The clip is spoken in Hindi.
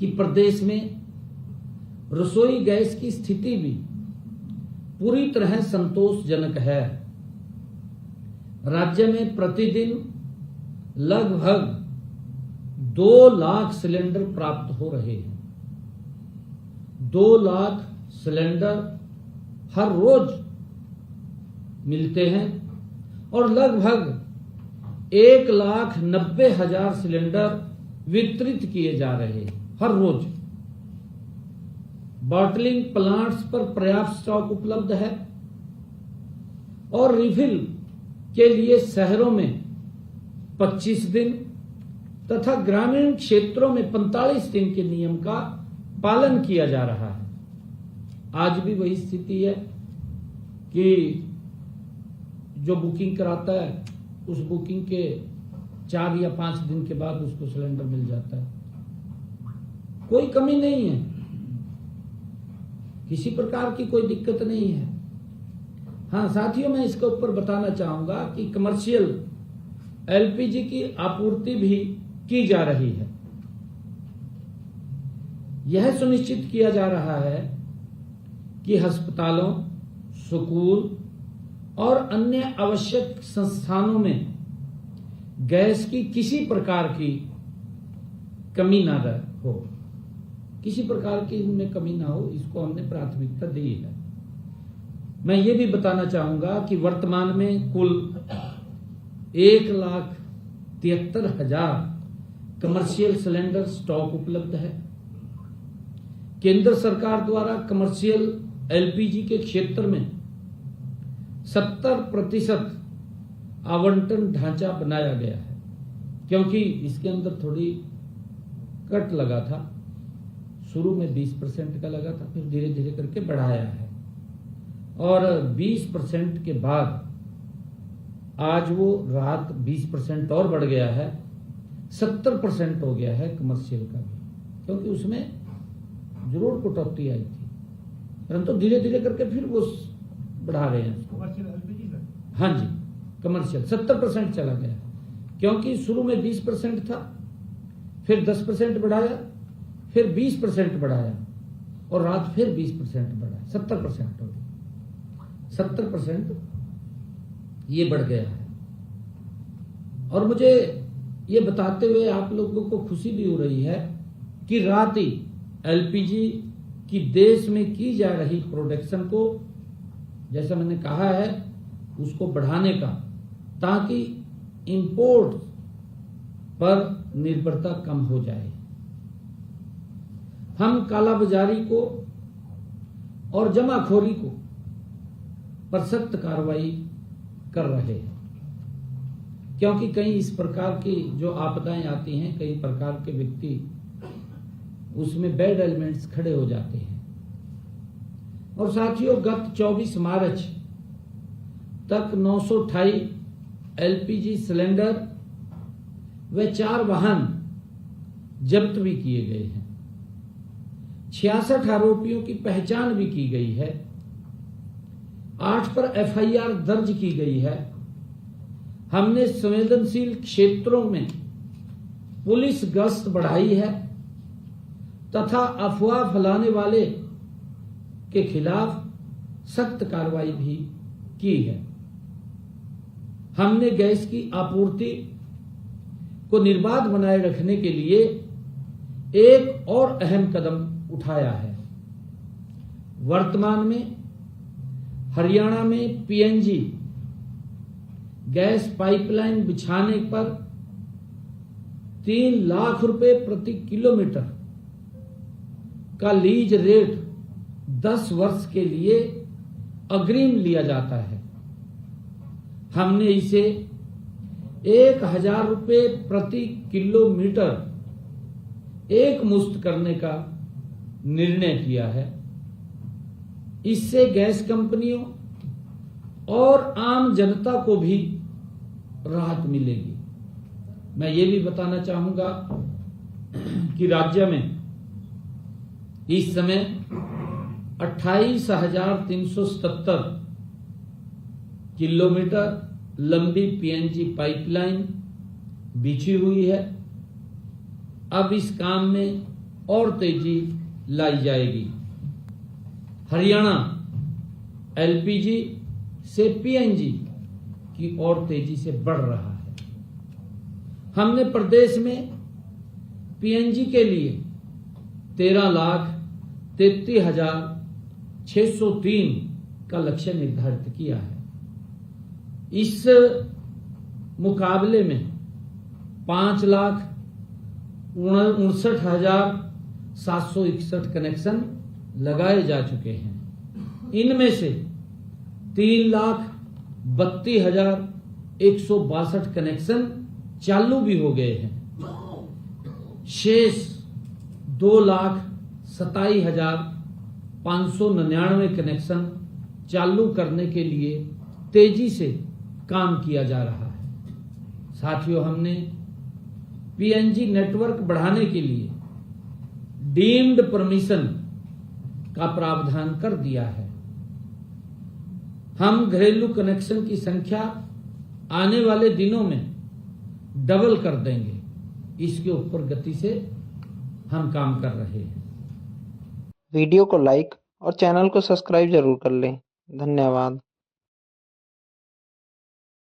कि प्रदेश में रसोई गैस की स्थिति भी पूरी तरह संतोषजनक है। राज्य में प्रतिदिन लगभग 2 लाख सिलेंडर प्राप्त हो रहे हैं। 2 लाख सिलेंडर हर रोज मिलते हैं और लगभग 1,90,000 सिलेंडर वितरित किए जा रहे हैं हर रोज। बॉटलिंग प्लांट्स पर पर्याप्त स्टॉक उपलब्ध है और रिफिल के लिए शहरों में 25 दिन तथा ग्रामीण क्षेत्रों में 45 दिन के नियम का पालन किया जा रहा है। आज भी वही स्थिति है कि जो बुकिंग कराता है उस बुकिंग के 4 या 5 दिन के बाद उसको सिलेंडर मिल जाता है। कोई कमी नहीं है, किसी प्रकार की कोई दिक्कत नहीं है। हाँ साथियों, मैं इसके ऊपर बताना चाहूंगा कि कमर्शियल एलपीजी की आपूर्ति भी की जा रही है। यह सुनिश्चित किया जा रहा है कि अस्पतालों, स्कूल और अन्य आवश्यक संस्थानों में गैस की किसी प्रकार की कमी ना हो, किसी प्रकार की इनमें कमी ना हो, इसको हमने प्राथमिकता दी है। मैं ये भी बताना चाहूंगा कि वर्तमान में कुल 1,73,000 कमर्शियल सिलेंडर स्टॉक उपलब्ध है। केंद्र सरकार द्वारा कमर्शियल एलपीजी के क्षेत्र में 70% आवंटन ढांचा बनाया गया है, क्योंकि इसके अंदर थोड़ी कट लगा था। शुरू में 20% का लगा था, फिर धीरे धीरे करके बढ़ाया है और 20% के बाद आज वो रात 20% और बढ़ गया है, 70% हो गया है कमर्शियल का भी, क्योंकि उसमें जरूर कटौती आई थी, परंतु धीरे धीरे करके फिर वो बढ़ा रहे हैं। हाँ जी, कमर्शियल 70% चला गया, क्योंकि शुरू में 20% था, फिर 10% बढ़ाया, फिर 20% बढ़ाया और रात फिर 20% बढ़ाया, 70% हो गया। 70% ये बढ़ गया है। और मुझे ये बताते हुए आप लोगों को खुशी भी हो रही है कि रात ही एलपीजी की देश में की जा रही प्रोडक्शन को, जैसा मैंने कहा है, उसको बढ़ाने का, ताकि इंपोर्ट पर निर्भरता कम हो जाए। हम कालाबाजारी को और जमाखोरी को पर सख्त कार्रवाई कर रहे हैं, क्योंकि कई इस प्रकार की जो आपदाएं आती हैं, कई प्रकार के व्यक्ति उसमें बैड एलिमेंट्स खड़े हो जाते हैं। और साथियों, गत 24 मार्च तक 928 एलपीजी सिलेंडर व 4 वाहन जब्त भी किए गए हैं। 66 आरोपियों की पहचान भी की गई है। 8 पर एफआईआर दर्ज की गई है। हमने संवेदनशील क्षेत्रों में पुलिस गश्त बढ़ाई है तथा अफवाह फैलाने वाले के खिलाफ सख्त कार्रवाई भी की है। हमने गैस की आपूर्ति को निर्बाध बनाए रखने के लिए एक और अहम कदम उठाया है। वर्तमान में हरियाणा में पीएनजी गैस पाइपलाइन बिछाने पर 3 लाख रुपए प्रति किलोमीटर का लीज रेट 10 वर्ष के लिए अग्रिम लिया जाता है। हमने इसे 1,000 रुपए प्रति किलोमीटर एक मुश्त करने का निर्णय किया है। इससे गैस कंपनियों और आम जनता को भी राहत मिलेगी। मैं ये भी बताना चाहूंगा कि राज्य में इस समय 28,377 किलोमीटर लंबी पीएनजी पाइपलाइन बिछी हुई है। अब इस काम में और तेजी लाई जाएगी। हरियाणा एलपीजी से पीएनजी की ओर तेजी से बढ़ रहा है। हमने प्रदेश में पीएनजी के लिए 13,33,603 का लक्ष्य निर्धारित किया है। इस मुकाबले में 5,59,761 कनेक्शन लगाए जा चुके हैं। इनमें से 3,32,162 कनेक्शन चालू भी हो गए हैं। शेष 2,27,599 कनेक्शन चालू करने के लिए तेजी से काम किया जा रहा है। साथियों, हमने पीएनजी नेटवर्क बढ़ाने के लिए डीम्ड परमिशन का प्रावधान कर दिया है। हम घरेलू कनेक्शन की संख्या आने वाले दिनों में डबल कर देंगे। इसके ऊपर गति से हम काम कर रहे हैं। वीडियो को लाइक और चैनल को सब्सक्राइब जरूर कर लें। धन्यवाद।